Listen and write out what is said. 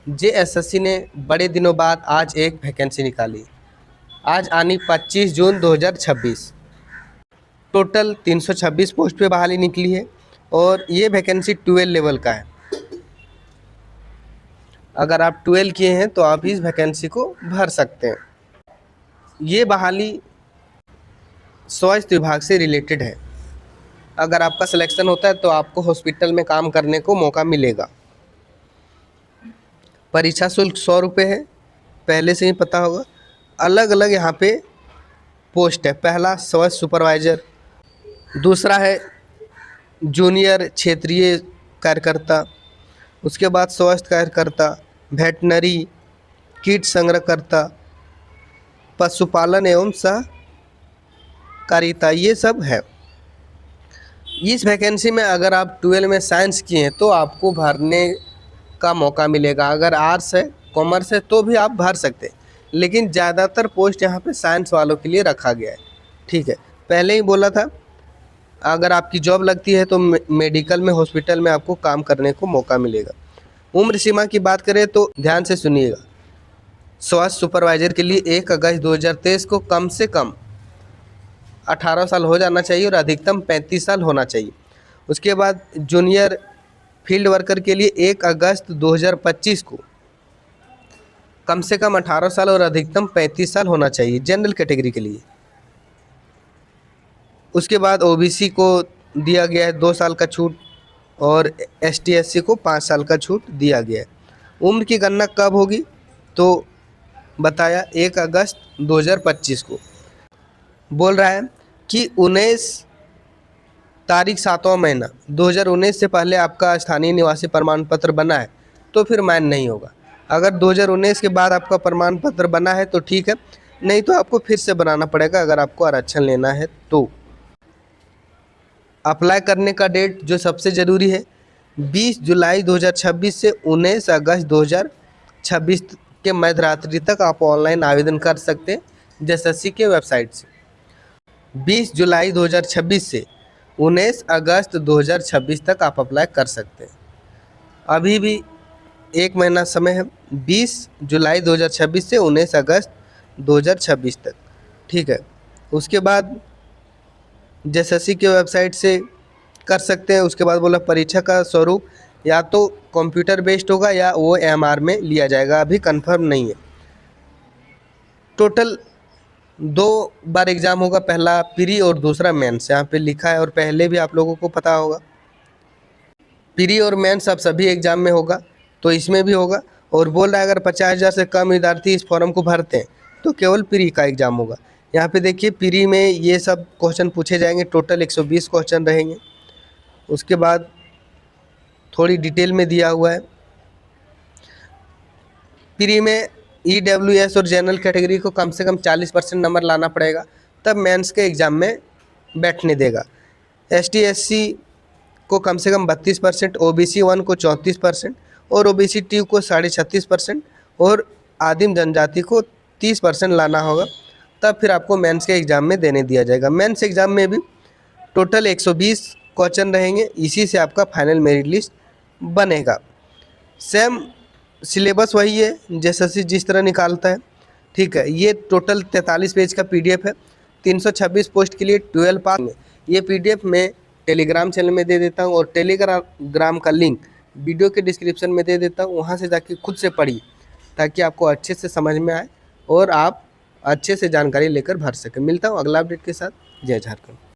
JSSC ने बड़े दिनों बाद आज एक वैकेंसी निकाली। आज आनी 25 जून 2026। टोटल 326 पोस्ट पे बहाली निकली है और ये वैकेंसी 12 लेवल का है। अगर आप 12 किए हैं तो आप इस वैकेंसी को भर सकते हैं। ये बहाली स्वास्थ्य विभाग से रिलेटेड है। अगर आपका सिलेक्शन होता है तो आपको हॉस्पिटल में काम करने को मौका मिलेगा। परीक्षा शुल्क 100 रुपये है, पहले से ही पता होगा। अलग अलग यहाँ पे पोस्ट है। पहला स्वास्थ्य सुपरवाइज़र, दूसरा है जूनियर क्षेत्रीय कार्यकर्ता, उसके बाद स्वास्थ्य कार्यकर्ता, वेटनरी, कीट संग्रहकर्ता, पशुपालन एवं सहकारिता, ये सब है। इस वैकेंसी में अगर आप 12 में साइंस किए हैं तो आपको भरने का मौका मिलेगा। अगर आर्ट्स है, कॉमर्स है तो भी आप भर सकते हैं, लेकिन ज़्यादातर पोस्ट यहाँ पे साइंस वालों के लिए रखा गया है। ठीक है, पहले ही बोला था अगर आपकी जॉब लगती है तो मेडिकल में, हॉस्पिटल में आपको काम करने को मौका मिलेगा। उम्र सीमा की बात करें तो ध्यान से सुनिएगा। स्वास्थ्य सुपरवाइज़र के लिए 1 अगस्त 2023 को कम से कम 18 साल हो जाना चाहिए और अधिकतम 35 साल होना चाहिए। उसके बाद जूनियर फील्ड वर्कर के लिए 1 अगस्त 2025 को कम से कम 18 साल और अधिकतम 35 साल होना चाहिए जनरल कैटेगरी के लिए। उसके बाद ओबीसी को दिया गया है 2 साल का छूट और एसटी एससी को 5 साल का छूट दिया गया है। उम्र की गणना कब होगी तो बताया 1 अगस्त 2025 को। बोल रहा है कि 19 तारीख 7वां महीना 2019 से पहले आपका स्थानीय निवासी प्रमाण पत्र बना है तो फिर मान्य नहीं होगा। अगर 2019 के बाद आपका प्रमाण पत्र बना है तो ठीक है, नहीं तो आपको फिर से बनाना पड़ेगा अगर आपको आरक्षण लेना है तो। अप्लाई करने का डेट जो सबसे ज़रूरी है 20 जुलाई 2026 से 19 अगस्त 2026 के मध्यरात्रि तक आप ऑनलाइन आवेदन कर सकते हैं जेएसएससी के वेबसाइट से। 20 जुलाई 2026 से 19 अगस्त 2026 तक आप अप्लाई कर सकते हैं। अभी भी 1 महीना समय है, 20 जुलाई 2026 से 19 अगस्त 2026 तक। ठीक है, उसके बाद जेएसएससी के वेबसाइट से कर सकते हैं। उसके बाद बोला परीक्षा का स्वरूप या तो कंप्यूटर बेस्ड होगा या वो एमआर में लिया जाएगा, अभी कंफर्म नहीं है। टोटल 2 बार एग्ज़ाम होगा, पहला प्री और दूसरा मेंस, यहाँ पे लिखा है और पहले भी आप लोगों को पता होगा। प्री और मेंस अब सभी एग्ज़ाम में होगा तो इसमें भी होगा। और बोल रहा है अगर 50,000 से कम विद्यार्थी इस फॉर्म को भरते हैं तो केवल प्री का एग्ज़ाम होगा। यहाँ पे देखिए प्री में ये सब क्वेश्चन पूछे जाएंगे, टोटल 120 क्वेश्चन रहेंगे। उसके बाद थोड़ी डिटेल में दिया हुआ है। प्री में ईडब्ल्यूएस और जनरल कैटेगरी को कम से कम 40% नंबर लाना पड़ेगा, तब मेंस के एग्ज़ाम में बैठने देगा। एसटी एससी को कम से कम 32%, ओबीसी 1 को 34% और ओबीसी 2 को 36.5% और आदिम जनजाति को 30% लाना होगा, तब फिर आपको मेंस के एग्ज़ाम में देने दिया जाएगा। मेंस एग्ज़ाम में भी टोटल 120 क्वेश्चन रहेंगे, इसी से आपका फाइनल मेरिट लिस्ट बनेगा। सेम सिलेबस वही है जेएसएससी जिस तरह निकालता है। ठीक है, ये टोटल 43 पेज का पीडीएफ है। 326 पोस्ट के लिए 12 पास में ये पीडीएफ मैं टेलीग्राम चैनल में दे देता हूँ और टेलीग्राम का लिंक वीडियो के डिस्क्रिप्शन में दे देता हूँ। वहाँ से जाके खुद से पढ़िए ताकि आपको अच्छे से समझ में आए और आप अच्छे से जानकारी लेकर भर सकें। मिलता हूँ अगला अपडेट के साथ। जय झारखंड।